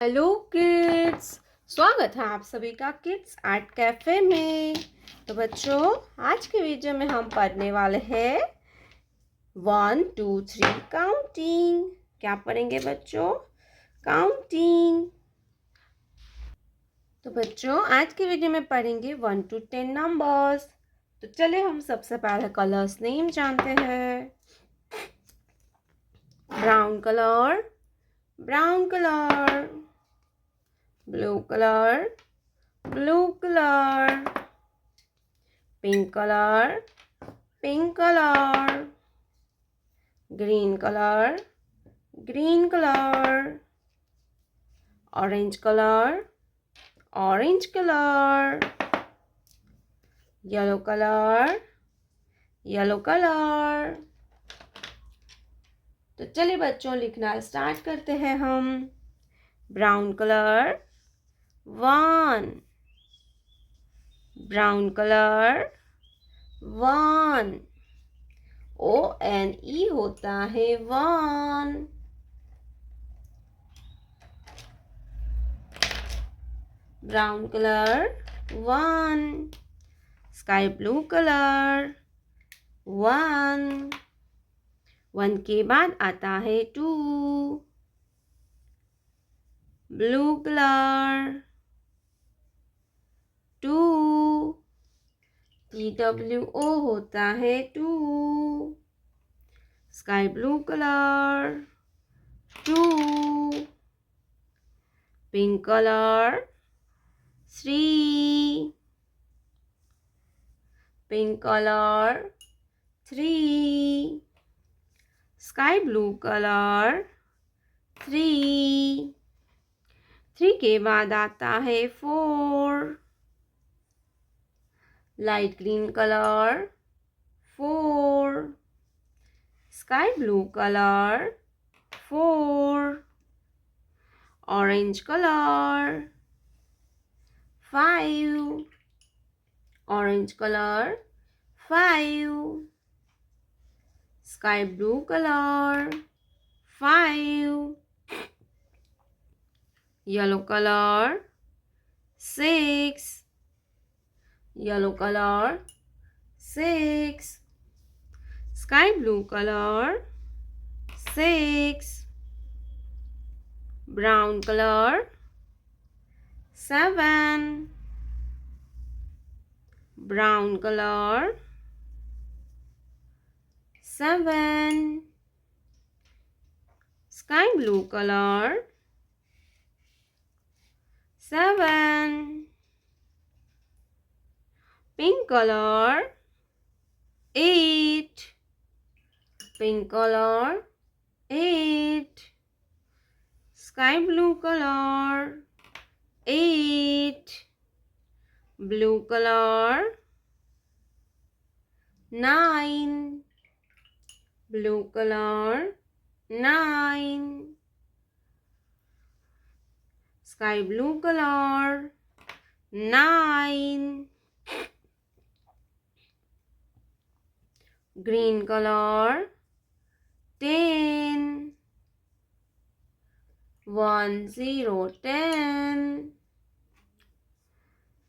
Hello kids. स्वागत है आप सभी का किड्स आर्ट कैफे में। तो बच्चों, आज के वीडियो में हम पढ़ने वाले हैं 1 2 3 काउंटिंग। क्या पढ़ेंगे बच्चों? काउंटिंग। तो बच्चों, आज के वीडियो में पढ़ेंगे 1 to 10 नंबर्स। तो चले हम सबसे पहले कलर्स नेम जानते हैं। Brown colour, brown colour. Blue colour, blue color. Pink color, pink color. Green color, green color. Orange color, orange color. Yellow color, yellow color. तो चलिए बच्चों, लिखना स्टार्ट करते हैं हम। Brown colour 1, brown colour 1। ONE होता है 1। Brown colour 1। Sky blue colour 1। 1 के बाद आता है 2। Blue colour 2। TWO होता है 2। Sky blue colour 2। Pink colour 3। Pink colour 3। Sky blue colour 3। 3 के बाद आता है 4। Light green colour 4। Sky blue colour 4। Orange colour 5। Orange colour 5। Sky blue colour 5। Yellow colour 6। Yellow colour 6। Sky blue colour 6। Brown colour 7। Brown colour 7। Sky blue colour 7। Pink colour 8। Pink colour 8। Sky blue colour 8। Blue colour 9। Blue colour 9। Sky blue colour 9। Green colour 10। 1 0 10।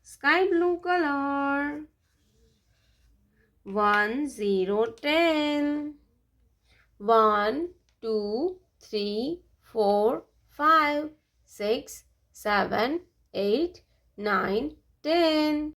Sky blue colour 1 0 10। 1 2 3 4 5 6 7 8 9 10।